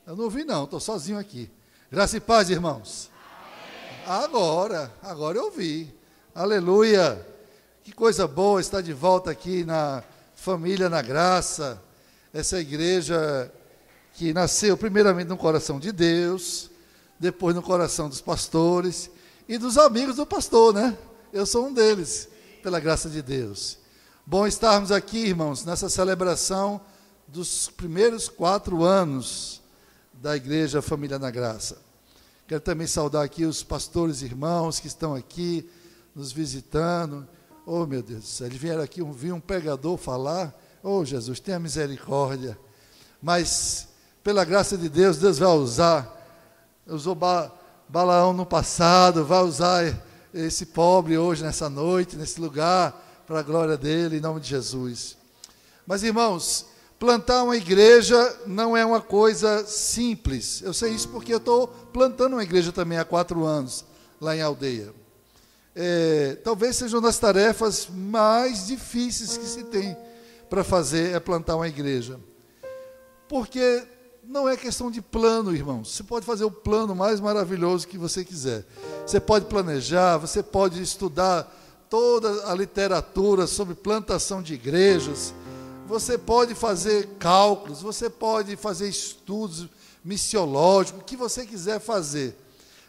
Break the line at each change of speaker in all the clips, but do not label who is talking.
Eu não ouvi não, estou sozinho aqui. Graça e paz, irmãos. Agora eu ouvi. Aleluia. Que coisa boa estar de volta aqui na Família na Graça. Essa igreja que nasceu primeiramente no coração de Deus, depois no coração dos pastores e dos amigos do pastor, né? Eu sou um deles, pela graça de Deus. Bom estarmos aqui, irmãos, nessa celebração dos primeiros 4 anos da Igreja Família na Graça. Quero também saudar aqui os pastores e irmãos que estão aqui nos visitando. Oh, meu Deus do céu, eles vieram aqui, vi um pregador falar. Oh, Jesus, tenha misericórdia. Mas, pela graça de Deus, Deus vai usou Balaão no passado, vai usar esse pobre hoje, nessa noite, nesse lugar, para a glória dele, em nome de Jesus. Mas, irmãos, plantar uma igreja não é uma coisa simples. Eu sei isso porque eu estou plantando uma igreja também há 4 anos, lá em Aldeia. Talvez seja uma das tarefas mais difíceis que se tem para fazer, é plantar uma igreja. Porque não é questão de plano, irmãos. Você pode fazer o plano mais maravilhoso que você quiser. Você pode planejar, você pode estudar toda a literatura sobre plantação de igrejas, você pode fazer cálculos, você pode fazer estudos missiológicos, o que você quiser fazer.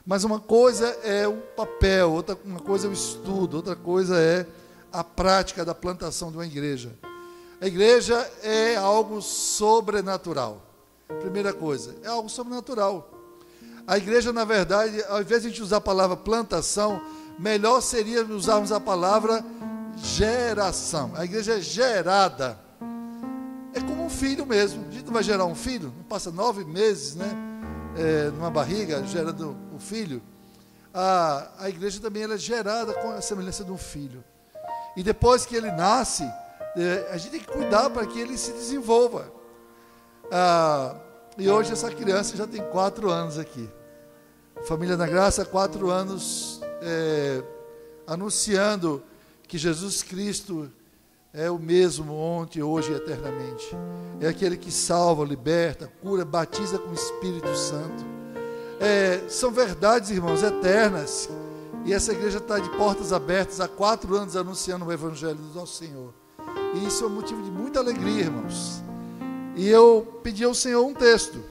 Mas uma coisa é o papel, uma coisa é o estudo, outra coisa é a prática da plantação de uma igreja. A igreja é algo sobrenatural. Primeira coisa, é algo sobrenatural. A igreja, na verdade, ao invés de a gente usar a palavra plantação, melhor seria usarmos a palavra geração. A igreja é gerada. É como um filho mesmo. A gente não vai gerar um filho, não passa 9 meses, né? Numa barriga, gerando o filho. A igreja também ela é gerada com a semelhança de um filho. E depois que ele nasce, a gente tem que cuidar para que ele se desenvolva. E hoje essa criança já tem 4 anos aqui. Família na Graça, 4 anos anunciando que Jesus Cristo é o mesmo ontem, hoje e eternamente. É aquele que salva, liberta, cura, batiza com o Espírito Santo. São verdades, irmãos, eternas. E essa igreja está de portas abertas há 4 anos anunciando o Evangelho do nosso Senhor. E isso é um motivo de muita alegria, irmãos. E eu pedi ao Senhor um texto.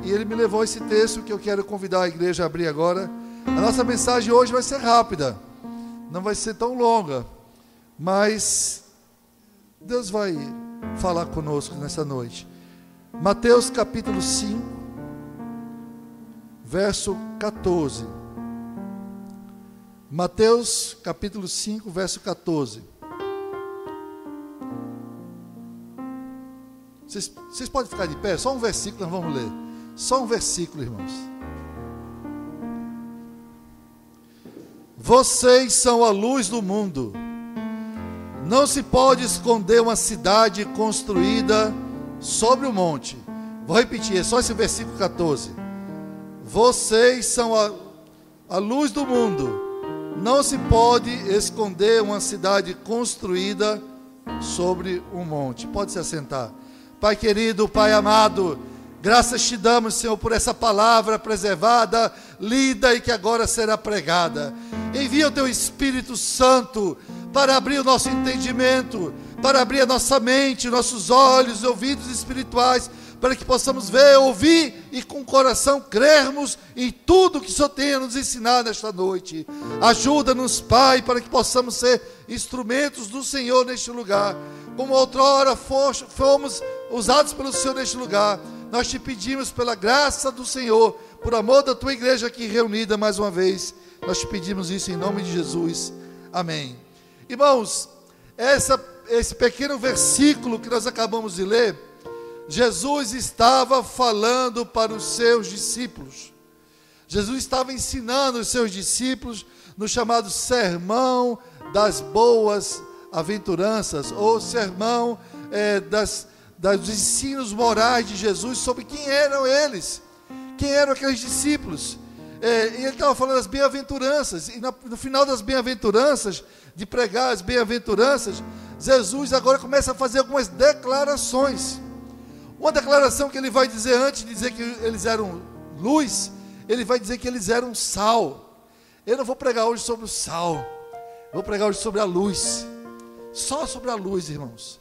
E Ele me levou esse texto que eu quero convidar a igreja a abrir agora. A nossa mensagem hoje vai ser rápida. Não vai ser tão longa. Mas Deus vai falar conosco nessa noite. Mateus capítulo 5, verso 14. Mateus capítulo 5, verso 14. Vocês podem ficar de pé? Só um versículo nós vamos ler. Só um versículo, irmãos. Vocês são a luz do mundo. Não se pode esconder uma cidade construída sobre o monte. Vou repetir, é só esse versículo 14. Vocês são a luz do mundo. Não se pode esconder uma cidade construída sobre um monte. Pode se assentar. Pai querido, Pai amado, graças te damos, Senhor, por essa palavra preservada, lida e que agora será pregada. Envia o Teu Espírito Santo para abrir o nosso entendimento, para abrir a nossa mente, nossos olhos e ouvidos espirituais, para que possamos ver, ouvir e com o coração crermos em tudo que o Senhor tem a nos ensinar nesta noite. Ajuda-nos, Pai, para que possamos ser instrumentos do Senhor neste lugar. Como outrora fomos usados pelo Senhor neste lugar, nós te pedimos pela graça do Senhor, por amor da Tua igreja aqui reunida mais uma vez, nós te pedimos isso em nome de Jesus. Amém. Irmãos, esse pequeno versículo que nós acabamos de ler, Jesus estava falando para os seus discípulos. Jesus estava ensinando os seus discípulos no chamado Sermão das Boas Aventuranças, ou Sermão dos ensinos morais de Jesus sobre quem eram eles, quem eram aqueles discípulos. E ele estava falando das bem-aventuranças, e no final das bem-aventuranças, de pregar as bem-aventuranças, Jesus agora começa a fazer algumas declarações. Uma declaração que ele vai dizer antes de dizer que eles eram luz, ele vai dizer que eles eram sal. Eu não vou pregar hoje sobre o sal, vou pregar hoje sobre a luz. Só sobre a luz, irmãos.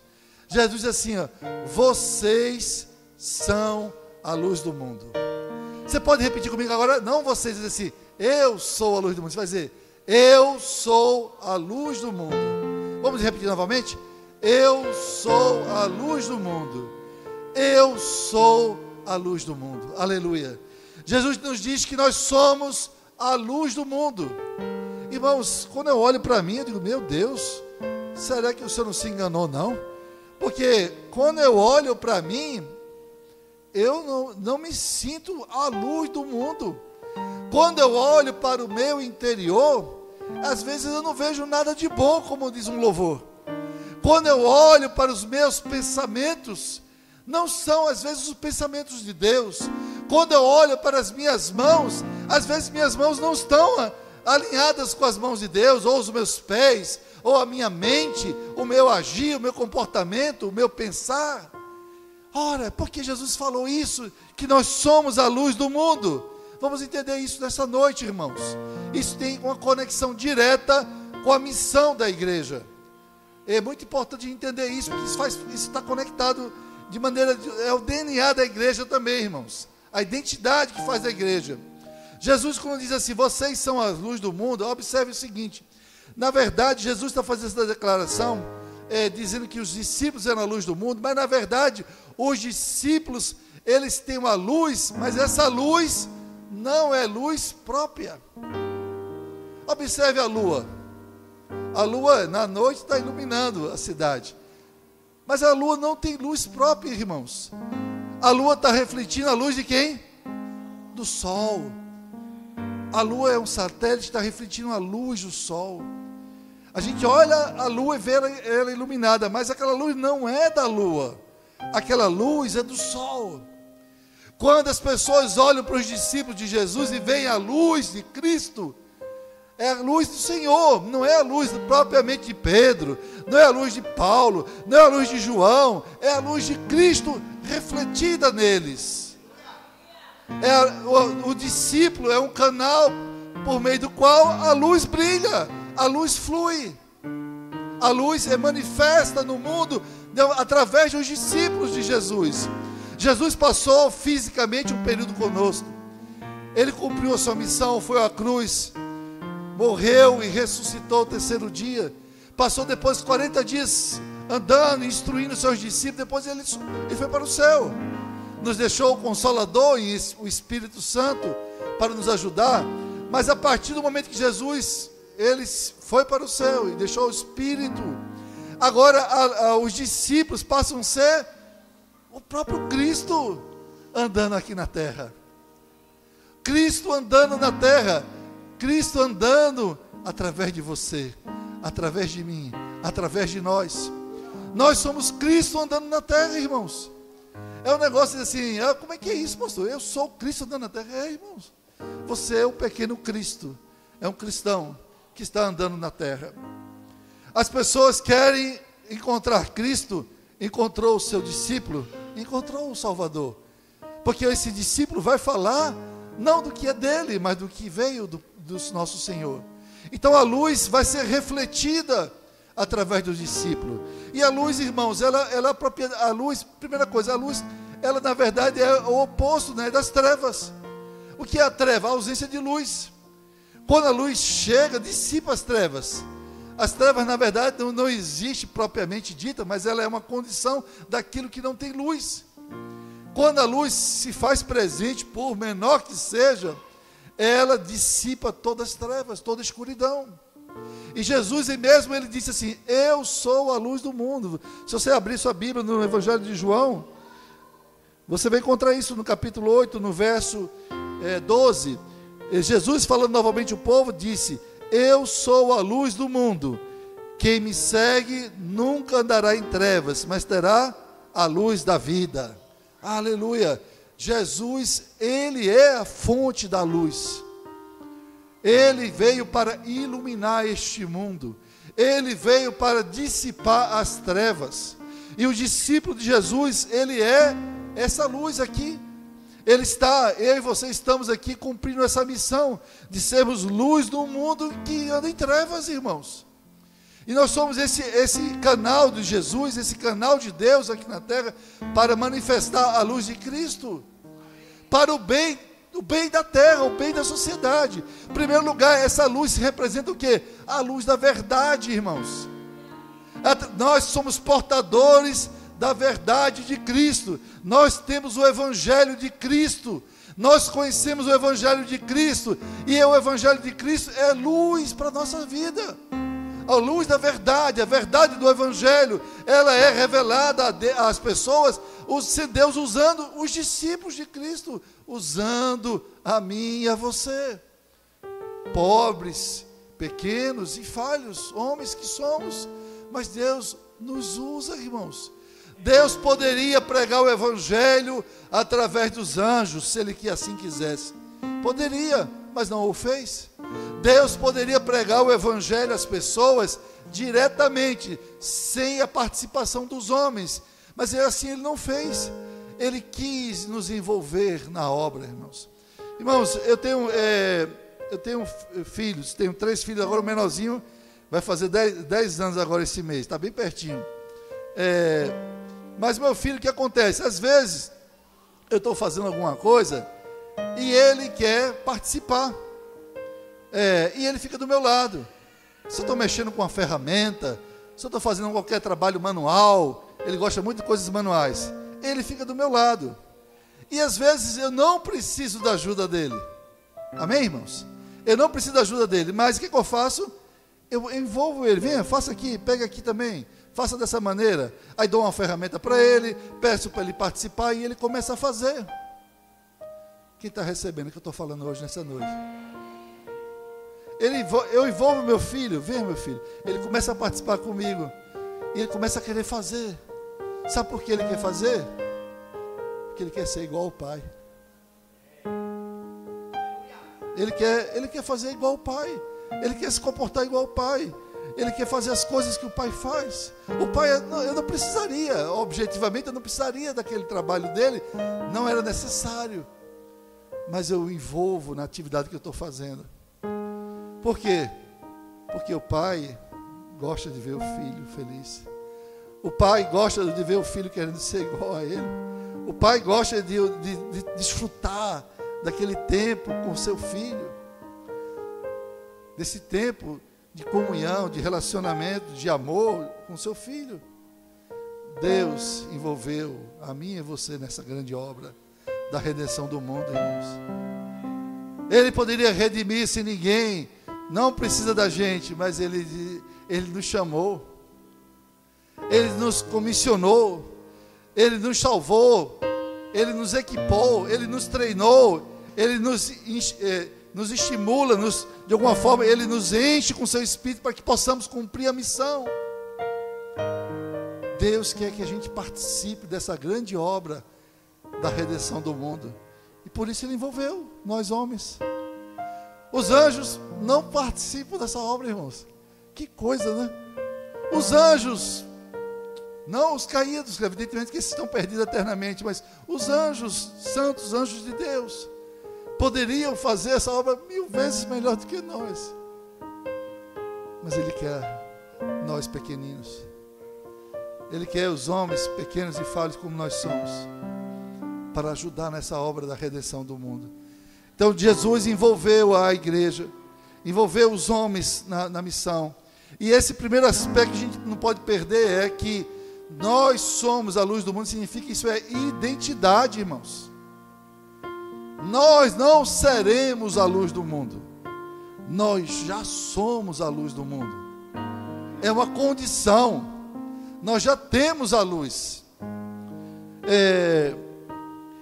Jesus diz assim, ó, vocês são a luz do mundo. Você pode repetir comigo agora? Não vocês, dizer assim, eu sou a luz do mundo. Você vai dizer, eu sou a luz do mundo. Vamos repetir novamente? Eu sou a luz do mundo. Eu sou a luz do mundo. Aleluia. Jesus nos diz que nós somos a luz do mundo. Irmãos, quando eu olho para mim, eu digo, meu Deus, será que o Senhor não se enganou, não? Porque quando eu olho para mim, eu não me sinto a luz do mundo. Quando eu olho para o meu interior, às vezes eu não vejo nada de bom, como diz um louvor. Quando eu olho para os meus pensamentos, não são às vezes os pensamentos de Deus. Quando eu olho para as minhas mãos, às vezes minhas mãos não estão alinhadas com as mãos de Deus, ou os meus pés, ou a minha mente, o meu agir, o meu comportamento, o meu pensar. Ora, porque Jesus falou isso, que nós somos a luz do mundo. Vamos entender isso nessa noite, irmãos. Isso tem uma conexão direta com a missão da igreja. É muito importante entender isso, porque isso está conectado de maneira, é o DNA da igreja também, irmãos. A identidade que faz a igreja. Jesus, quando diz assim, vocês são a luz do mundo, observe o seguinte, na verdade, Jesus está fazendo essa declaração, dizendo que os discípulos eram a luz do mundo, mas na verdade, os discípulos, eles têm uma luz, mas essa luz não é luz própria. Observe a lua. A lua, na noite, está iluminando a cidade. Mas a lua não tem luz própria, irmãos. A lua está refletindo a luz de quem? Do sol. A lua é um satélite que está refletindo a luz do sol. A gente olha a lua e vê ela iluminada, mas aquela luz não é da lua. Aquela luz é do sol. Quando as pessoas olham para os discípulos de Jesus e veem a luz de Cristo, é a luz do Senhor, não é a luz propriamente de Pedro, não é a luz de Paulo, não é a luz de João, é a luz de Cristo refletida neles. O discípulo é um canal por meio do qual a luz brilha, a luz flui, a luz é manifesta no mundo através dos discípulos de Jesus. Jesus passou fisicamente um período conosco, ele cumpriu a sua missão, foi à cruz, morreu e ressuscitou o terceiro dia, passou depois 40 dias andando, instruindo seus discípulos, depois ele foi para o céu, nos deixou o Consolador e o Espírito Santo para nos ajudar, mas a partir do momento que Jesus, ele foi para o céu e deixou o Espírito, agora os discípulos passam a ser o próprio Cristo andando aqui na terra, Cristo andando na terra, Cristo andando através de você, através de mim, através de nós. Nós somos Cristo andando na terra, irmãos. É um negócio assim, como é que é isso, pastor? Eu sou Cristo andando na terra. Irmãos, você é o pequeno Cristo, é um cristão que está andando na terra. As pessoas querem encontrar Cristo, encontrou o seu discípulo, encontrou o Salvador. Porque esse discípulo vai falar, não do que é dele, mas do que veio do nosso Senhor. Então a luz vai ser refletida através do discípulo. E a luz, irmãos, ela própria, a luz, primeira coisa, a luz, ela na verdade é o oposto, né, das trevas. O que é a treva? A ausência de luz. Quando a luz chega, dissipa as trevas. As trevas, na verdade, não existe propriamente dita, mas ela é uma condição daquilo que não tem luz. Quando a luz se faz presente, por menor que seja, ela dissipa todas as trevas, toda a escuridão. E Jesus mesmo, ele disse assim, eu sou a luz do mundo. Se você abrir sua Bíblia no Evangelho de João, você vai encontrar isso no capítulo 8, no verso 12. Jesus, falando novamente ao povo, disse, eu sou a luz do mundo. Quem me segue nunca andará em trevas, mas terá a luz da vida. Aleluia. Jesus, ele é a fonte da luz. Ele veio para iluminar este mundo. Ele veio para dissipar as trevas. E o discípulo de Jesus, ele é essa luz aqui. Eu e você estamos aqui cumprindo essa missão de sermos luz do mundo que anda em trevas, irmãos. E nós somos esse canal de Jesus, esse canal de Deus aqui na terra, para manifestar a luz de Cristo, para o bem da terra, o bem da sociedade. Em primeiro lugar, essa luz representa o quê? A luz da verdade, irmãos. Nós somos portadores da verdade de Cristo. Nós temos o Evangelho de Cristo. Nós conhecemos o Evangelho de Cristo. E o Evangelho de Cristo é luz para a nossa vida. A luz da verdade, a verdade do Evangelho, ela é revelada às pessoas, Deus usando os discípulos de Cristo, usando a mim e a você. Pobres, pequenos e falhos, homens que somos, mas Deus nos usa, irmãos. Deus poderia pregar o Evangelho através dos anjos, se Ele assim quisesse. Poderia, mas não o fez. Deus poderia pregar o Evangelho às pessoas diretamente, sem a participação dos homens. Mas assim Ele não fez. Ele quis nos envolver na obra, irmãos. Irmãos, eu tenho filhos, tenho 3 filhos, agora o menorzinho vai fazer 10 anos agora esse mês, está bem pertinho. Mas meu filho, o que acontece? Às vezes, eu estou fazendo alguma coisa e ele quer participar. E ele fica do meu lado. Se eu estou mexendo com uma ferramenta, se eu estou fazendo qualquer trabalho manual, ele gosta muito de coisas manuais, ele fica do meu lado. E às vezes eu não preciso da ajuda dele. Amém, irmãos? Eu não preciso da ajuda dele, mas o que eu faço? Eu envolvo ele. Venha, faça aqui, pega aqui também. Faça dessa maneira. Aí dou uma ferramenta para ele, peço para ele participar e ele começa a fazer. Quem está recebendo o que eu estou falando hoje, nessa noite? Eu envolvo meu filho, vem meu filho. Ele começa a participar comigo. E ele começa a querer fazer. Sabe por que ele quer fazer? Porque ele quer ser igual ao pai. Ele quer fazer igual ao pai. Ele quer se comportar igual ao pai. Ele quer fazer as coisas que o pai faz. O pai, eu não precisaria, objetivamente eu não precisaria daquele trabalho dele. Não era necessário. Mas eu o envolvo na atividade que eu estou fazendo. Por quê? Porque o pai gosta de ver o filho feliz. O pai gosta de ver o filho querendo ser igual a ele. O pai gosta de desfrutar daquele tempo com seu filho. Desse tempo de comunhão, de relacionamento, de amor com seu filho. Deus envolveu a mim e você nessa grande obra da redenção do mundo, irmãos. Ele poderia redimir se ninguém, não precisa da gente, mas Ele nos chamou, Ele nos comissionou, Ele nos salvou, Ele nos equipou, Ele nos treinou, Ele nos estimula, de alguma forma, Ele nos enche com seu Espírito para que possamos cumprir a missão. Deus quer que a gente participe dessa grande obra da redenção do mundo. E por isso Ele envolveu nós homens. Os anjos não participam dessa obra, irmãos. Que coisa, né? Os anjos, não os caídos, evidentemente que esses estão perdidos eternamente, mas os anjos santos, anjos de Deus, poderiam fazer essa obra 1000 vezes melhor do que nós. Mas Ele quer nós pequeninos. Ele quer os homens pequenos e falhos como nós somos, para ajudar nessa obra da redenção do mundo. Então Jesus envolveu a igreja, envolveu os homens na missão. E esse primeiro aspecto que a gente não pode perder é que nós somos a luz do mundo. Significa que isso é identidade, irmãos. Nós não seremos a luz do mundo. Nós já somos a luz do mundo. É uma condição. Nós já temos a luz.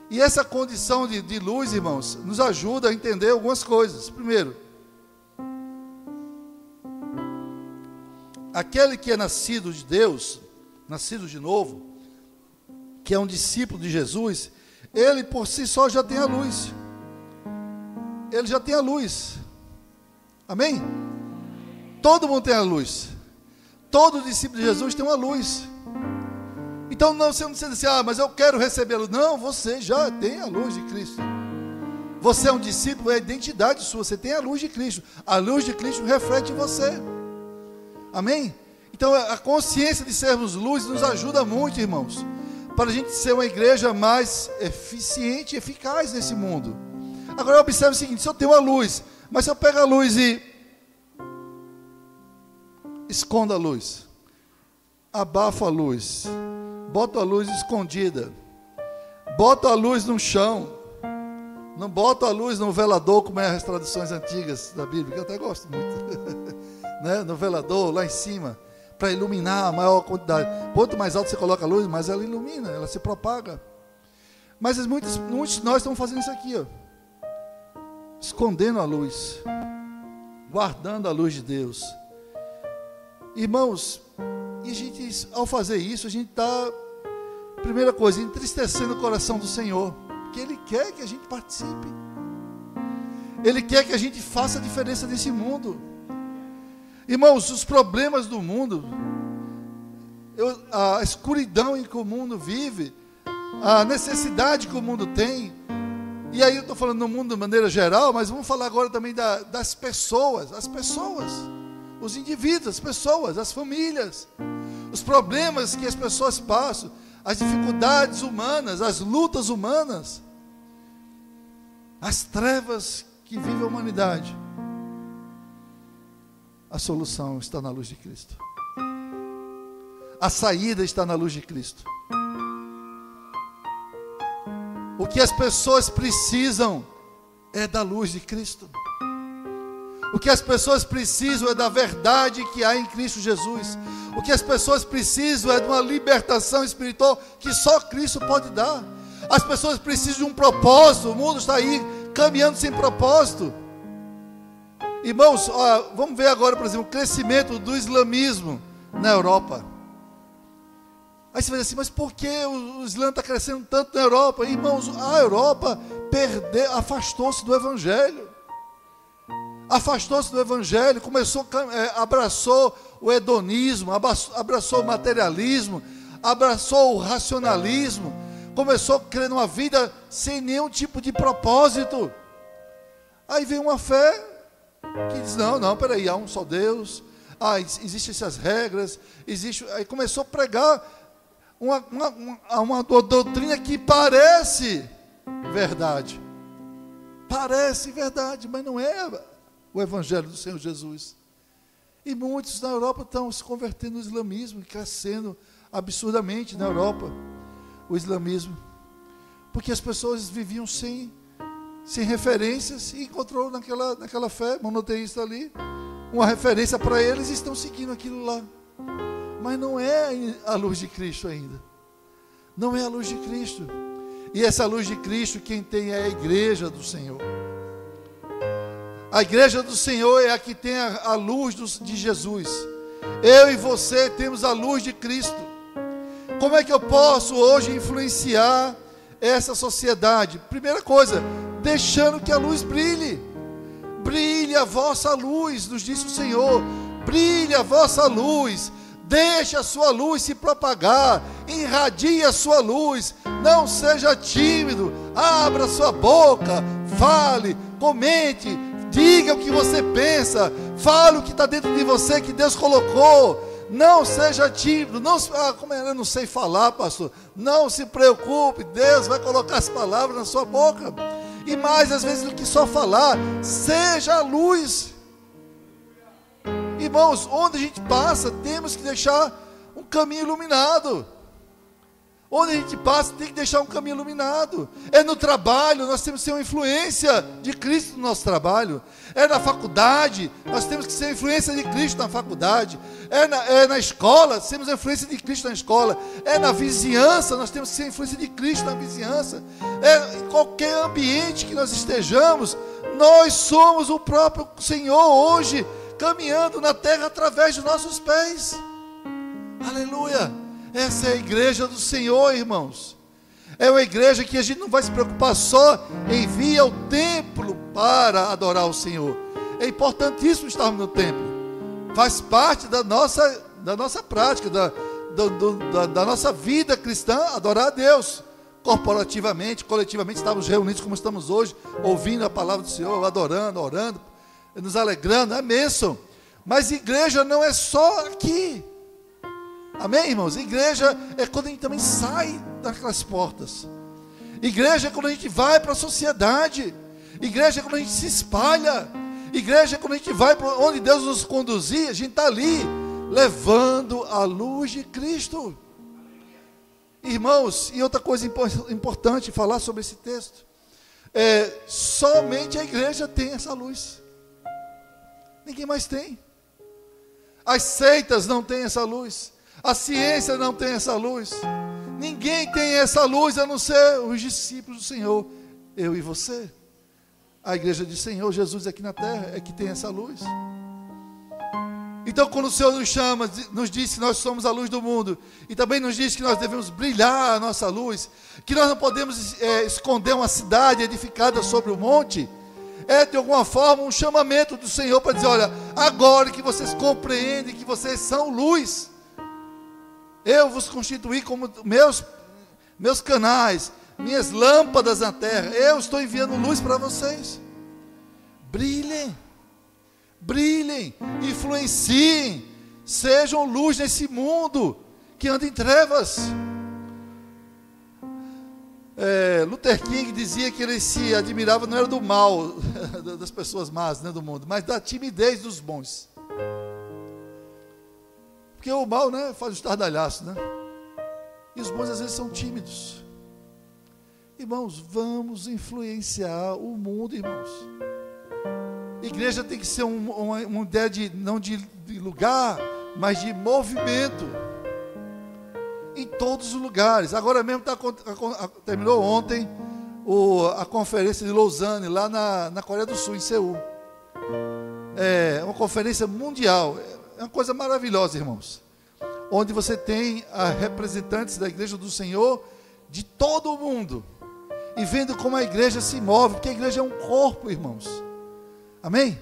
E essa condição de luz, irmãos, nos ajuda a entender algumas coisas. Primeiro, aquele que é nascido de Deus, nascido de novo, que é um discípulo de Jesus, ele por si só já tem a luz. Ele já tem a luz. Amém? Todo mundo tem a luz. Todo discípulo de Jesus tem uma luz. Então não, você não precisa dizer, mas eu quero receber a luz. Não, você já tem a luz de Cristo. Você é um discípulo, é a identidade sua, você tem a luz de Cristo. A luz de Cristo reflete você. Amém? Então a consciência de sermos luz nos ajuda muito, irmãos, para a gente ser uma igreja mais eficiente e eficaz nesse mundo. Agora observe o seguinte, se eu tenho a luz, mas se eu pego a luz e escondo a luz, abafo a luz, boto a luz escondida, boto a luz no chão, não boto a luz no velador, como é as traduções antigas da Bíblia, que eu até gosto muito, né? No velador, lá em cima, para iluminar a maior quantidade. Quanto mais alto você coloca a luz, mais ela ilumina, ela se propaga. Mas muitos de nós estamos fazendo isso aqui, ó, escondendo a luz, guardando a luz de Deus. Irmãos, e a gente, ao fazer isso, a gente está, primeira coisa, entristecendo o coração do Senhor, porque Ele quer que a gente participe, Ele quer que a gente faça a diferença nesse mundo. Irmãos, os problemas do mundo, a escuridão em que o mundo vive, a necessidade que o mundo tem, e aí eu estou falando no mundo de maneira geral, mas vamos falar agora também das pessoas, as pessoas, os indivíduos, as pessoas, as famílias, os problemas que as pessoas passam, as dificuldades humanas, as lutas humanas, as trevas que vive a humanidade. A solução está na luz de Cristo. A saída está na luz de Cristo. O que as pessoas precisam é da luz de Cristo. O que as pessoas precisam é da verdade que há em Cristo Jesus. O que as pessoas precisam é de uma libertação espiritual que só Cristo pode dar. As pessoas precisam de um propósito. O mundo está aí caminhando sem propósito. Irmãos, vamos ver agora, por exemplo, o crescimento do islamismo na Europa. Aí você vai dizer assim, mas por que o Islã está crescendo tanto na Europa? Irmãos, a Europa afastou-se do Evangelho. Afastou-se do Evangelho, abraçou o hedonismo, abraçou o materialismo, abraçou o racionalismo, começou a crer numa vida sem nenhum tipo de propósito. Aí vem uma fé que diz, não, peraí, há um só Deus, existem essas regras, aí começou a pregar uma doutrina que parece verdade, mas não é o Evangelho do Senhor Jesus. E muitos na Europa estão se convertendo no islamismo, crescendo absurdamente na Europa, o islamismo, porque as pessoas viviam sem referências, e encontrou naquela fé monoteísta ali uma referência para eles, e estão seguindo aquilo lá. Mas não é a luz de Cristo ainda. Não é a luz de Cristo. E essa luz de Cristo quem tem é a igreja do Senhor. A igreja do Senhor é a que tem a luz de Jesus. Eu e você temos a luz de Cristo. Como é que eu posso hoje influenciar essa sociedade? Primeira coisa, deixando que a luz brilhe. Brilhe a vossa luz, nos disse o Senhor. Brilhe a vossa luz. Deixe a sua luz se propagar. Irradie a sua luz. Não seja tímido. Abra sua boca. Fale, comente, diga o que você pensa. Fale o que está dentro de você, que Deus colocou. Não seja tímido. Como eu não sei falar, pastor. Não se preocupe. Deus vai colocar as palavras na sua boca. E mais, às vezes, do que só falar, seja a luz. Irmãos, onde a gente passa, temos que deixar um caminho iluminado. Onde a gente passa, tem que deixar um caminho iluminado. É no trabalho, nós temos que ser uma influência de Cristo no nosso trabalho. É na faculdade, nós temos que ser a influência de Cristo na faculdade. É na escola, temos a influência de Cristo na escola. É na vizinhança, nós temos que ser a influência de Cristo na vizinhança. É em qualquer ambiente que nós estejamos, nós somos o próprio Senhor hoje, caminhando na terra através dos nossos pés. Aleluia! Essa é a igreja do Senhor, irmãos. É uma igreja que a gente não vai se preocupar só em vir ao templo para adorar o Senhor. É importantíssimo estarmos no templo. Faz parte da nossa prática, da nossa vida cristã, adorar a Deus. Corporativamente, coletivamente, estamos reunidos como estamos hoje, ouvindo a palavra do Senhor, adorando, orando, nos alegrando, é bênção. Mas igreja não é só aqui. Amém, irmãos? Igreja é quando a gente também sai daquelas portas. Igreja é quando a gente vai para a sociedade. Igreja é quando a gente se espalha. Igreja é quando a gente vai para onde Deus nos conduzir. A gente está ali, levando a luz de Cristo. Irmãos, e outra coisa importante falar sobre esse texto. Somente a igreja tem essa luz. Ninguém mais tem. As seitas não têm essa luz. A ciência não tem essa luz. Ninguém tem essa luz a não ser os discípulos do Senhor, eu e você. A igreja do Senhor Jesus aqui na terra é que tem essa luz. Então, quando o Senhor nos chama, nos diz que nós somos a luz do mundo, e também nos diz que nós devemos brilhar a nossa luz, que nós não podemos esconder uma cidade edificada sobre o monte, de alguma forma um chamamento do Senhor para dizer: olha, agora que vocês compreendem que vocês são luz, eu vos constituí como meus canais, minhas lâmpadas na terra, eu estou enviando luz para vocês. Brilhem, brilhem, influenciem, sejam luz nesse mundo que anda em trevas. Luther King dizia que ele se admirava, não era do mal das pessoas más, né, do mundo, mas da timidez dos bons. Porque o mal, né, faz o estardalhaço, né? E os bons às vezes são tímidos. Irmãos, vamos influenciar o mundo, irmãos. Igreja tem que ser uma ideia não de lugar, mas de movimento. Em todos os lugares. Agora mesmo terminou ontem a conferência de Lausanne, lá na Coreia do Sul, em Seul. É uma conferência mundial. É uma coisa maravilhosa, irmãos. Onde você tem representantes da igreja do Senhor de todo o mundo. E vendo como a igreja se move, porque a igreja é um corpo, irmãos. Amém?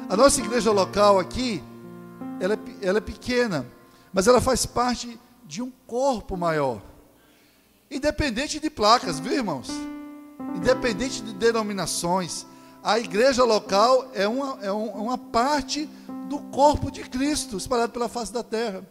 A nossa igreja local aqui, ela é pequena, mas ela faz parte de um corpo maior. Independente de placas, viu, irmãos? Independente de denominações, a igreja local é uma parte do corpo de Cristo, espalhado pela face da terra.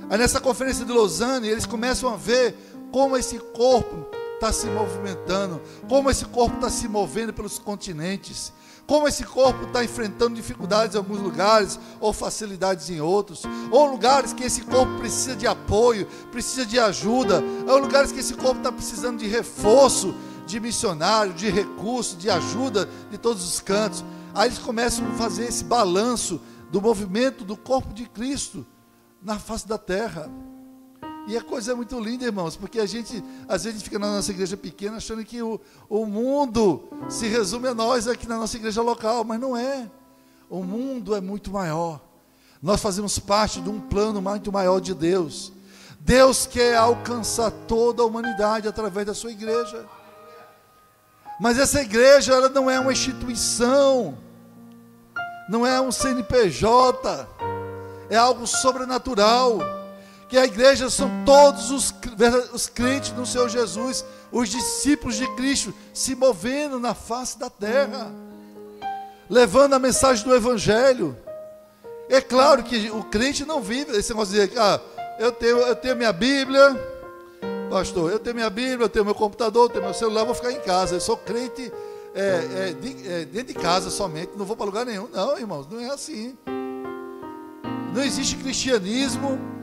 Aí nessa conferência de Lausanne, eles começam a ver como esse corpo está se movimentando, como esse corpo está se movendo pelos continentes, como esse corpo está enfrentando dificuldades em alguns lugares, ou facilidades em outros, ou lugares que esse corpo precisa de apoio, precisa de ajuda, ou lugares que esse corpo está precisando de reforço, de missionário, de recurso, de ajuda de todos os cantos. Aí eles começam a fazer esse balanço do movimento do corpo de Cristo na face da terra. E a coisa é muito linda, irmãos, porque a gente, às vezes, fica na nossa igreja pequena achando que o mundo se resume a nós aqui na nossa igreja local, mas não é. O mundo é muito maior. Nós fazemos parte de um plano muito maior de Deus. Deus quer alcançar toda a humanidade através da sua igreja. Mas essa igreja, ela não é uma instituição, não é um CNPJ, é algo sobrenatural. Que a igreja são todos os crentes no Senhor Jesus, os discípulos de Cristo, se movendo na face da terra, levando a mensagem do Evangelho. É claro que o crente não vive esse negócio de dizer: eu tenho minha Bíblia, pastor, eu tenho minha Bíblia, eu tenho meu computador, eu tenho meu celular, vou ficar em casa. Eu sou crente dentro de casa somente, não vou para lugar nenhum. Não, irmãos, não é assim. Não existe cristianismo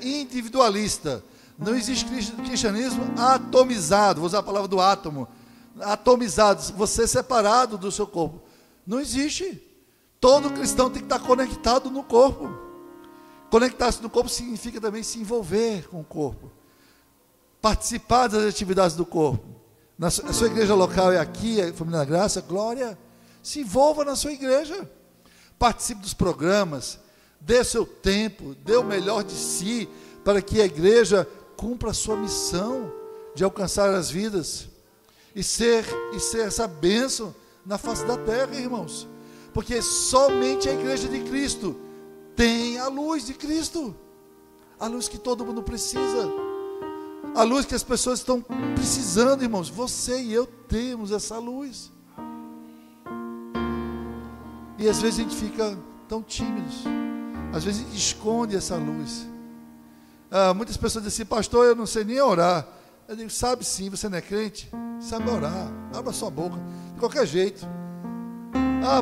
individualista. Não existe cristianismo atomizado. Vou usar a palavra do átomo. Atomizado, você separado do seu corpo. Não existe. Todo cristão tem que estar conectado no corpo. Conectar-se no corpo significa também se envolver com o corpo, participar das atividades do corpo. A sua igreja local é aqui, a Família da Graça, glória. Se envolva na sua igreja. Participe dos programas. Dê seu tempo, dê o melhor de si, para que a igreja cumpra a sua missão de alcançar as vidas e ser essa bênção na face da terra, irmãos. Porque somente a igreja de Cristo tem a luz de Cristo. A luz que todo mundo precisa. A luz que as pessoas estão precisando, irmãos. Você e eu temos essa luz. E às vezes a gente fica tão tímidos. Às vezes a gente esconde essa luz. Muitas pessoas dizem assim, pastor, eu não sei nem orar. Eu digo, sabe sim, você não é crente? Sabe orar, abra sua boca, de qualquer jeito.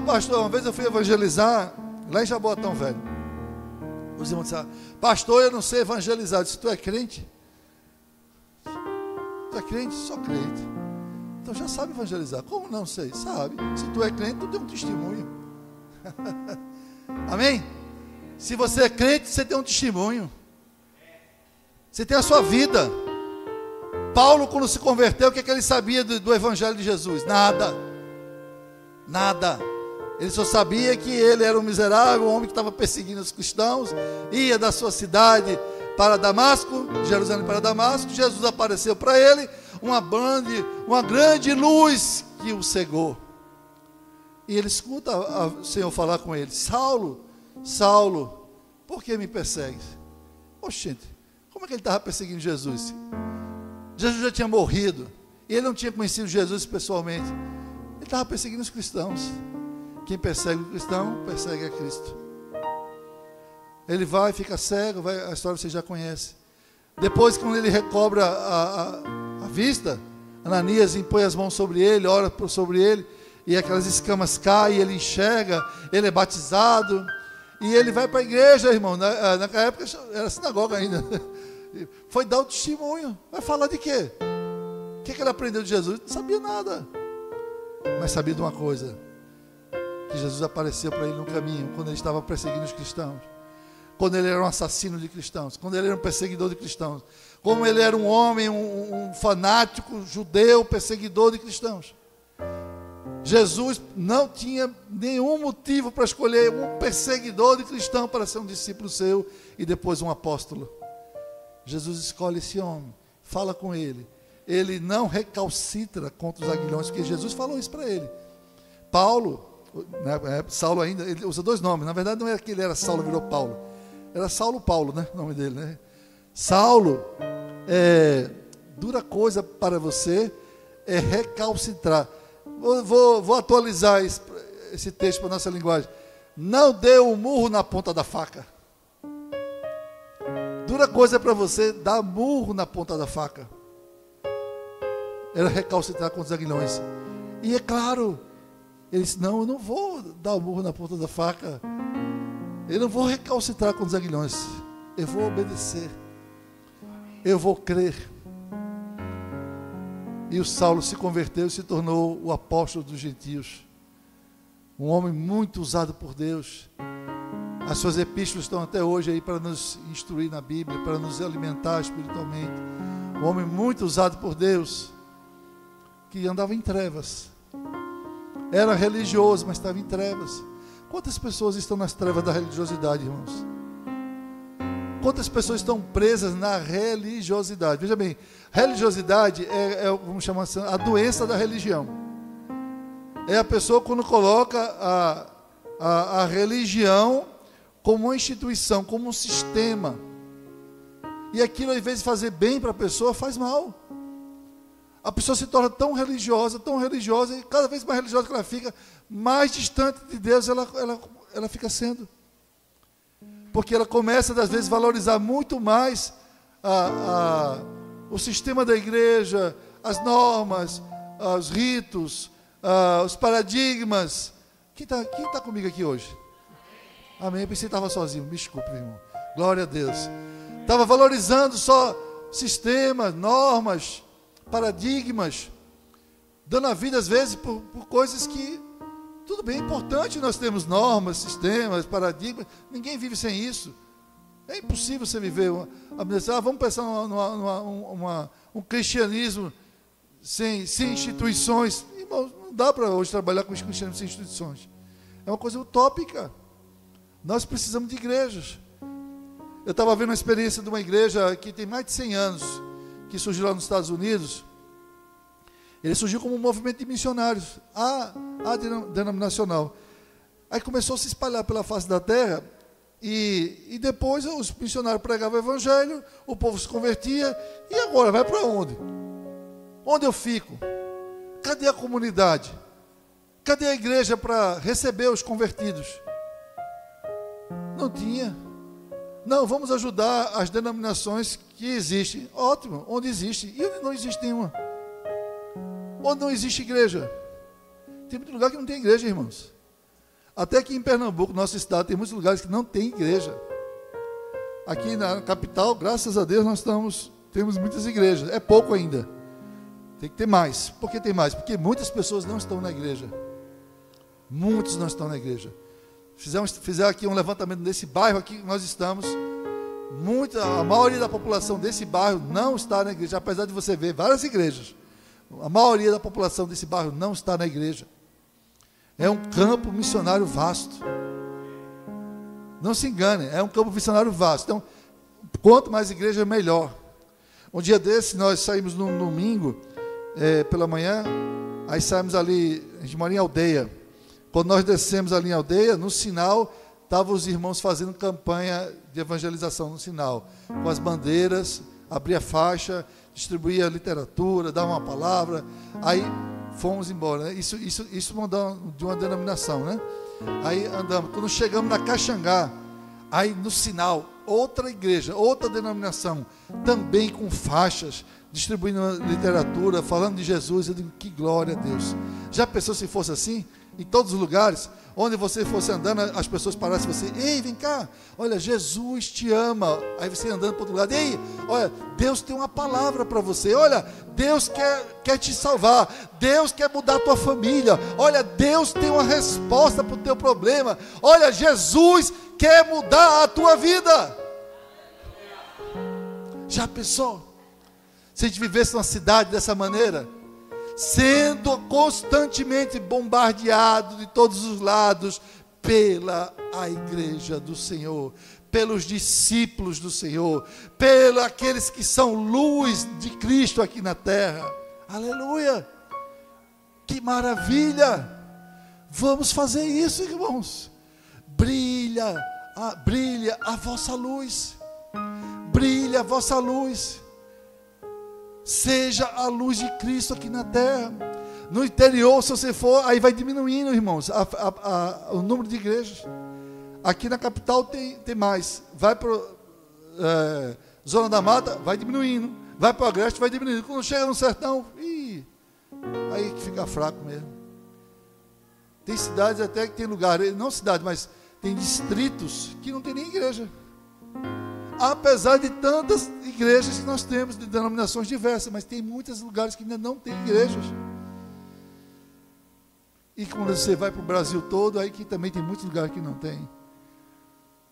Pastor, uma vez eu fui evangelizar, lá em Jaboatão, velho. Os irmãos disseram, pastor, eu não sei evangelizar. Eu disse, tu é crente? Tu é crente? Sou crente. Então já sabe evangelizar. Como não sei? Sabe. Se tu é crente, tu tem um testemunho. Amém? Se você é crente, você tem um testemunho. Você tem a sua vida. Paulo, quando se converteu, o que ele sabia do Evangelho de Jesus? Nada. Nada. Ele só sabia que ele era um miserável, um homem que estava perseguindo os cristãos, ia da sua cidade para Damasco, de Jerusalém para Damasco. Jesus apareceu para ele, uma grande luz que o cegou. E ele escuta o Senhor falar com ele, Saulo, Saulo, por que me persegues? Oxente, como é que ele estava perseguindo Jesus? Jesus já tinha morrido, e ele não tinha conhecido Jesus pessoalmente. Ele estava perseguindo os cristãos. Quem persegue o cristão, persegue a Cristo. Ele vai, fica cego, a história você já conhece. Depois, quando ele recobra a vista, Ananias impõe as mãos sobre ele, ora sobre ele, e aquelas escamas caem, ele enxerga, ele é batizado, e ele vai para a igreja, irmão. Naquela época era sinagoga ainda. Foi dar o testemunho. Vai falar de quê? O que ele aprendeu de Jesus? Não sabia nada. Mas sabia de uma coisa, que Jesus apareceu para ele no caminho, quando ele estava perseguindo os cristãos, quando ele era um assassino de cristãos, quando ele era um perseguidor de cristãos, como ele era um homem, um fanático judeu, perseguidor de cristãos. Jesus não tinha nenhum motivo para escolher um perseguidor de cristão para ser um discípulo seu e depois um apóstolo. Jesus escolhe esse homem, fala com ele. Ele não recalcitra contra os aguilhões, porque Jesus falou isso para ele. Paulo, Saulo ainda, ele usa dois nomes. Na verdade não era que ele era Saulo, virou Paulo. Era Paulo, né? O nome dele, né? Saulo, dura coisa para você é recalcitrar. Vou atualizar esse texto para a nossa linguagem. Não dê um murro na ponta da faca. Dura coisa para você dar murro na ponta da faca. Era recalcitrar contra os aguilhões. E é claro, ele disse, não, eu não vou dar o murro na ponta da faca. Eu não vou recalcitrar contra os aguilhões. Eu vou obedecer. Eu vou crer. E o Saulo se converteu e se tornou o apóstolo dos gentios. Um homem muito usado por Deus. As suas epístolas estão até hoje aí para nos instruir na Bíblia, para nos alimentar espiritualmente. Um homem muito usado por Deus, que andava em trevas. Era religioso, mas estava em trevas. Quantas pessoas estão nas trevas da religiosidade, irmãos? Quantas pessoas estão presas na religiosidade? Veja bem, religiosidade vamos chamar assim, a doença da religião. É a pessoa quando coloca a religião como uma instituição, como um sistema. E aquilo, ao invés de fazer bem para a pessoa, faz mal. A pessoa se torna tão religiosa, e cada vez mais religiosa que ela fica, mais distante de Deus ela fica sendo. Porque ela começa, às vezes, a valorizar muito mais o sistema da igreja, as normas, os ritos, os paradigmas. Quem tá comigo aqui hoje? Amém. Eu pensei que estava sozinho. Me desculpe, irmão. Glória a Deus. Estava valorizando só sistemas, normas, paradigmas, dando a vida, às vezes, por coisas que, tudo bem, é importante nós temos normas, sistemas, paradigmas. Ninguém vive sem isso. É impossível você viver. Vamos pensar um cristianismo sem instituições. Irmão, não dá para hoje trabalhar com cristianismo sem instituições. É uma coisa utópica. Nós precisamos de igrejas. Eu estava vendo uma experiência de uma igreja que tem mais de 100 anos, que surgiu lá nos Estados Unidos. Ele surgiu como um movimento de missionários, denominacional. Aí começou a se espalhar pela face da terra, E depois os missionários pregavam o evangelho, o povo se convertia, e agora vai para onde? Onde eu fico? Cadê a comunidade? Cadê a igreja para receber os convertidos? Não tinha. Não, vamos ajudar as denominações que existem. Ótimo, onde existe? E onde não existe nenhuma? Onde não existe igreja? Tem muito lugar que não tem igreja, irmãos. Até aqui em Pernambuco, nosso estado, tem muitos lugares que não tem igreja. Aqui na capital, graças a Deus, temos muitas igrejas. É pouco ainda. Tem que ter mais. Por que tem mais? Porque muitas pessoas não estão na igreja. Muitos não estão na igreja. Fizeram aqui um levantamento nesse bairro aqui que nós estamos. A maioria da população desse bairro não está na igreja. Apesar de você ver várias igrejas, a maioria da população desse bairro não está na igreja. É um campo missionário vasto. Não se engane, é um campo missionário vasto. Então, quanto mais igreja, melhor. Um dia desse, nós saímos num domingo, pela manhã, aí saímos ali, a gente mora em aldeia. Quando nós descemos ali em aldeia, no sinal, estavam os irmãos fazendo campanha de evangelização no sinal. Com as bandeiras, abria faixa, distribuía literatura, dava uma palavra, aí fomos embora, né? Isso de uma denominação, né? Aí andamos, quando chegamos na Caxangá, aí no sinal, outra igreja, outra denominação, também com faixas, distribuindo literatura, falando de Jesus. Eu digo, que glória a Deus. Já pensou se fosse assim? Em todos os lugares, onde você fosse andando, as pessoas parassem você, ei, vem cá, olha, Jesus te ama. Aí você andando para o outro lado, ei, olha, Deus tem uma palavra para você, olha, Deus quer te salvar, Deus quer mudar a tua família, olha, Deus tem uma resposta para o teu problema, olha, Jesus quer mudar a tua vida. Já pensou? Se a gente vivesse numa cidade dessa maneira, sendo constantemente bombardeado de todos os lados pela a igreja do Senhor, pelos discípulos do Senhor, pelos aqueles que são luz de Cristo aqui na terra. Aleluia! Que maravilha! Vamos fazer isso, irmãos. Brilha a vossa luz. Brilha a vossa luz. Seja a luz de Cristo aqui na terra. No interior, se você for, aí vai diminuindo, irmãos, o número de igrejas. Aqui na capital tem mais. Vai para Zona da Mata, vai diminuindo. Vai para o Agreste, vai diminuindo. Quando chega no sertão, aí que fica fraco mesmo. Tem cidades até que tem lugar, não cidade, mas tem distritos que não tem nem igreja. Apesar de tantas igrejas que nós temos, de denominações diversas, mas tem muitos lugares que ainda não tem igrejas. E quando você vai para o Brasil todo, aí que também tem muitos lugares que não tem.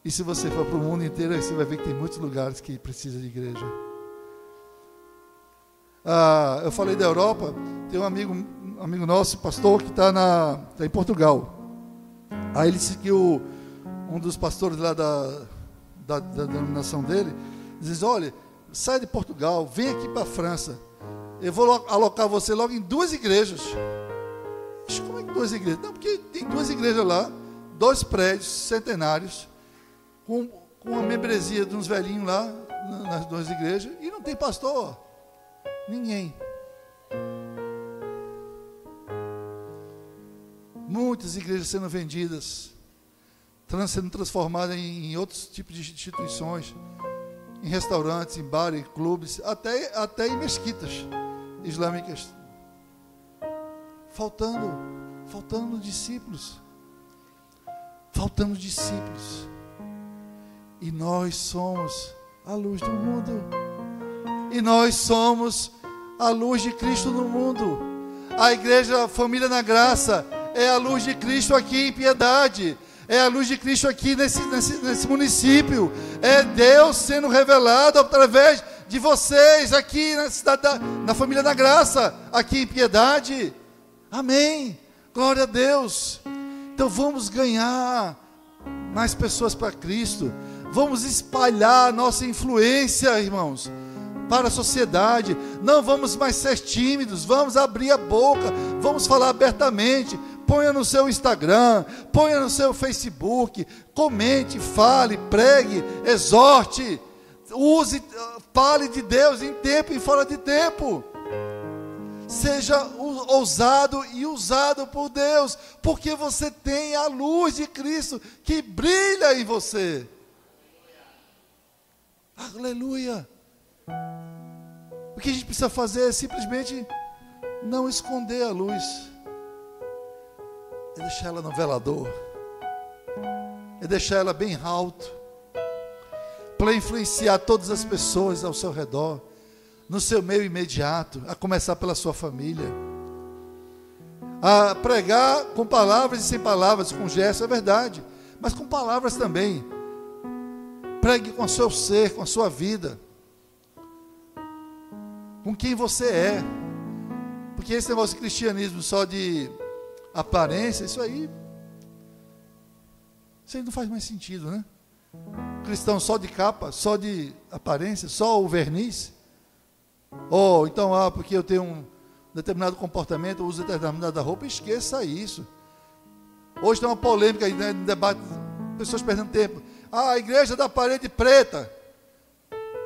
E se você for para o mundo inteiro, aí você vai ver que tem muitos lugares que precisam de igreja. Eu falei da Europa, tem um amigo nosso, pastor, que está em Portugal. Aí ele disse que um dos pastores lá da denominação dele, diz, olha, sai de Portugal, vem aqui para a França, eu vou alocar você logo em 2 igrejas. Mas como é que 2 igrejas? Não, porque tem 2 igrejas lá, 2 prédios centenários, com uma membresia de uns velhinhos lá, nas 2 igrejas, e não tem pastor, ninguém. Muitas igrejas sendo vendidas, sendo transformada em outros tipos de instituições, em restaurantes, em bares, em clubes, até em mesquitas islâmicas. Faltando discípulos. Faltando discípulos. E nós somos a luz do mundo. E nós somos a luz de Cristo no mundo. A igreja Família na Graça é a luz de Cristo aqui em Piedade. É a luz de Cristo aqui nesse município. É Deus sendo revelado através de vocês aqui na cidade na Família da Graça, aqui em Piedade. Amém. Glória a Deus. Então vamos ganhar mais pessoas para Cristo. Vamos espalhar a nossa influência, irmãos, para a sociedade. Não vamos mais ser tímidos. Vamos abrir a boca. Vamos falar abertamente. ponha no seu Instagram, ponha no seu Facebook, comente, fale, pregue, exorte, use, fale de Deus em tempo e fora de tempo. Seja ousado e usado por Deus, porque você tem a luz de Cristo que brilha em você. Aleluia. O que a gente precisa fazer é simplesmente não esconder a luz, é deixar ela no velador, é deixar ela bem alto, para influenciar todas as pessoas ao seu redor, no seu meio imediato, a começar pela sua família, a pregar com palavras e sem palavras, com gestos, é verdade, mas com palavras também. Pregue com o seu ser, com a sua vida, com quem você é. Porque esse negócio de cristianismo só de aparência, isso aí não faz mais sentido, né? Cristão só de capa, só de aparência, só o verniz. Ou então, porque eu tenho um determinado comportamento, eu uso determinada roupa, esqueça isso. Hoje tem uma polêmica aí, né, no debate, pessoas perdendo tempo. A igreja da parede preta,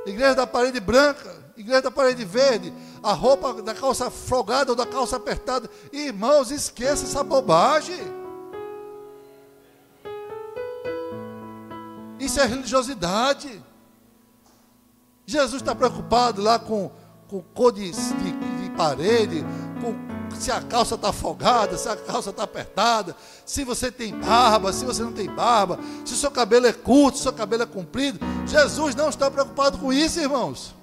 igreja da parede branca, igreja da parede verde, a roupa da calça folgada ou da calça apertada. Irmãos, esqueça essa bobagem. Isso é religiosidade. Jesus está preocupado lá com cor de parede, com se a calça está folgada, se a calça está apertada, se você tem barba, se você não tem barba, se o seu cabelo é curto, se o seu cabelo é comprido. Jesus não está preocupado com isso, irmãos.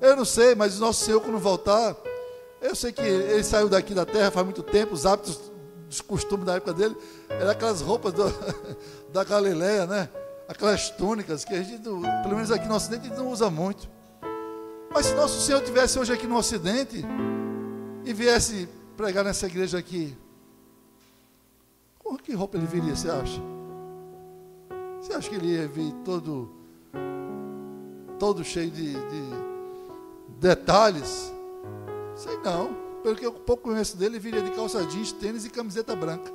Eu não sei, mas o nosso Senhor, quando voltar, eu sei que ele saiu daqui da terra faz muito tempo, os hábitos, os costumes da época dele, eram aquelas roupas da Galileia, né? Aquelas túnicas que a gente, pelo menos aqui no Ocidente, a gente não usa muito. Mas se nosso Senhor estivesse hoje aqui no Ocidente e viesse pregar nessa igreja aqui, com que roupa ele viria, você acha? Você acha que ele ia vir todo cheio de detalhes? Sei não. Pelo que eu pouco conheço dele, ele viria de calça jeans, tênis e camiseta branca.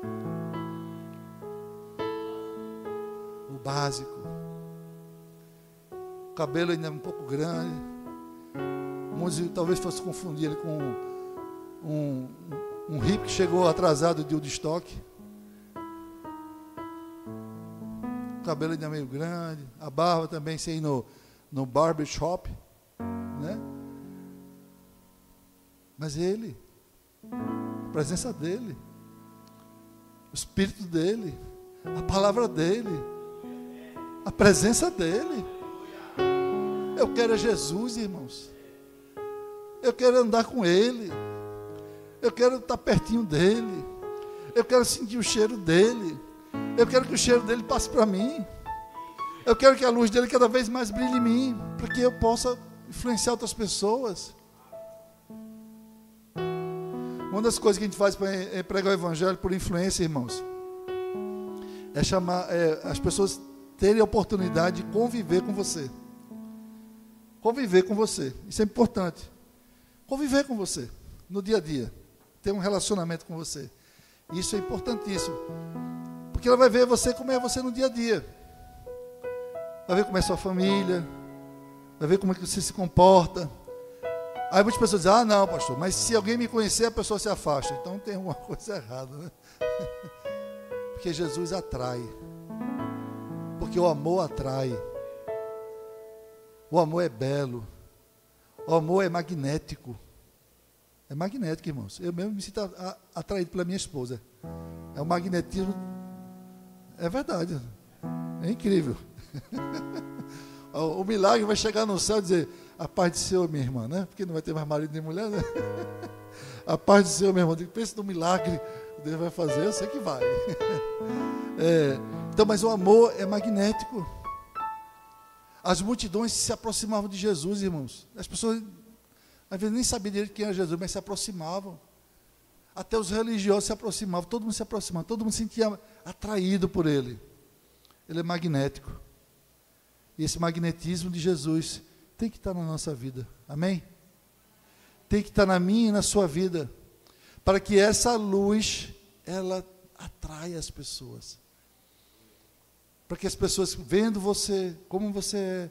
O básico. O cabelo ainda é um pouco grande. Muitos talvez fosse confundir ele com um hippie que chegou atrasado de Woodstock. O cabelo ainda é meio grande, a barba também sem ir no barbershop, né? Mas ele, a presença dele, o Espírito dele, a palavra dele, a presença dele. Eu quero é Jesus, irmãos. Eu quero andar com ele. Eu quero estar pertinho dele. Eu quero sentir o cheiro dele. Eu quero que o cheiro dele passe para mim. Eu quero que a luz dele cada vez mais brilhe em mim, para que eu possa influenciar outras pessoas. Uma das coisas que a gente faz para pregar o evangelho por influência, irmãos, é chamar as pessoas terem a oportunidade de conviver com você. Conviver com você. Isso é importante. Conviver com você no dia a dia. Ter um relacionamento com você. Isso é importantíssimo. Porque ela vai ver você como é você no dia a dia. Vai ver como é sua família. Vai ver como é que você se comporta. Aí muitas pessoas dizem, não, pastor, mas se alguém me conhecer, a pessoa se afasta. Então tem alguma coisa errada, né? Porque Jesus atrai. Porque o amor atrai. O amor é belo. O amor é magnético. É magnético, irmãos. Eu mesmo me sinto atraído pela minha esposa. É um magnetismo. É verdade. É incrível. O milagre vai chegar no céu e dizer, a paz do Senhor, minha irmã, né? Porque não vai ter mais marido nem mulher, né? A paz do Senhor, meu irmão. Pensa no milagre que Deus vai fazer, eu sei que vai. Então, mas o amor é magnético. As multidões se aproximavam de Jesus, irmãos. As pessoas, às vezes, nem sabiam direito quem era Jesus, mas se aproximavam. Até os religiosos se aproximavam, todo mundo se aproximava, todo mundo se sentia atraído por ele. Ele é magnético. E esse magnetismo de Jesus tem que estar na nossa vida. Amém? Tem que estar na minha e na sua vida. para que essa luz, ela atraia as pessoas. Para que as pessoas, vendo você, como você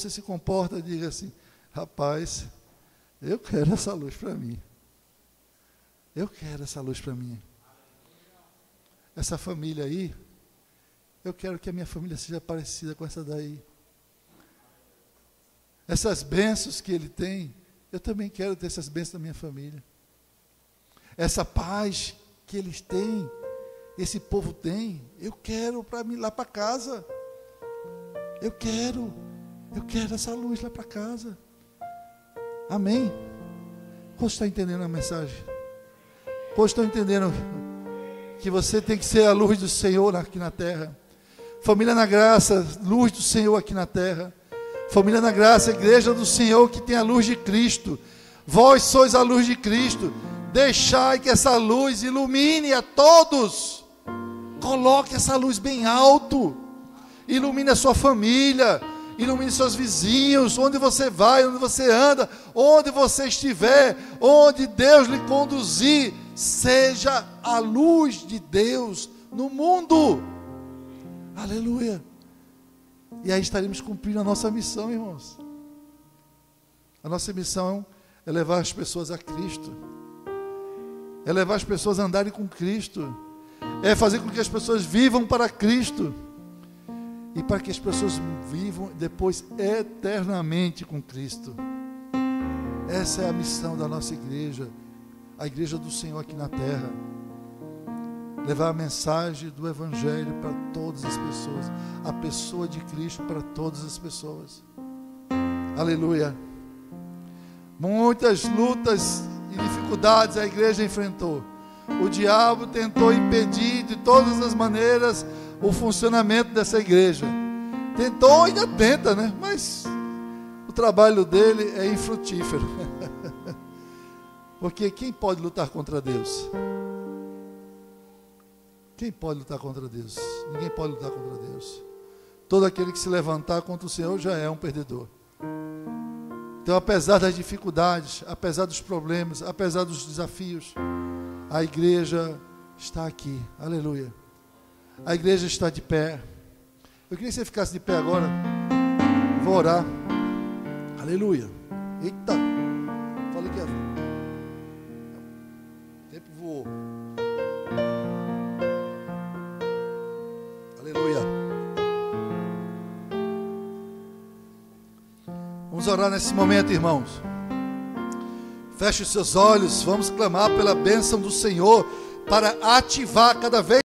se comporta, digam assim: rapaz, eu quero essa luz para mim. Eu quero essa luz para mim. Essa família aí, eu quero que a minha família seja parecida com essa daí. Essas bênçãos que ele tem, eu também quero ter essas bênçãos da minha família. Essa paz que eles têm, esse povo tem, eu quero para mim lá para casa. Eu quero essa luz lá para casa. Amém? Você está entendendo a mensagem? Você está entendendo que você tem que ser a luz do Senhor aqui na terra? Família na graça, luz do Senhor aqui na terra. Família na graça, igreja do Senhor que tem a luz de Cristo. Vós sois a luz de Cristo. Deixai que essa luz ilumine a todos. Coloque essa luz bem alto. Ilumine a sua família. Ilumine seus vizinhos. Onde você vai, onde você anda, onde você estiver, onde Deus lhe conduzir, seja a luz de Deus no mundo. Aleluia. E aí estaremos cumprindo a nossa missão, irmãos. A nossa missão é levar as pessoas a Cristo. É levar as pessoas a andarem com Cristo. É fazer com que as pessoas vivam para Cristo. E para que as pessoas vivam depois eternamente com Cristo. Essa é a missão da nossa igreja. A igreja do Senhor aqui na terra. Levar a mensagem do Evangelho para todas as pessoas. A pessoa de Cristo para todas as pessoas. Aleluia. Muitas lutas e dificuldades a igreja enfrentou. O diabo tentou impedir de todas as maneiras o funcionamento dessa igreja. Tentou e ainda tenta, né? Mas o trabalho dele é infrutífero. Porque quem pode lutar contra Deus? Quem pode lutar contra Deus? Ninguém pode lutar contra Deus. Todo aquele que se levantar contra o Senhor já é um perdedor. Então, apesar das dificuldades, apesar dos problemas, apesar dos desafios, a igreja está aqui. Aleluia. A igreja está de pé. Eu queria que você ficasse de pé agora. Vou orar. Aleluia. Eita. Falei que o tempo voou. Aleluia. Vamos orar nesse momento, irmãos. Feche os seus olhos. Vamos clamar pela bênção do Senhor para ativar cada vez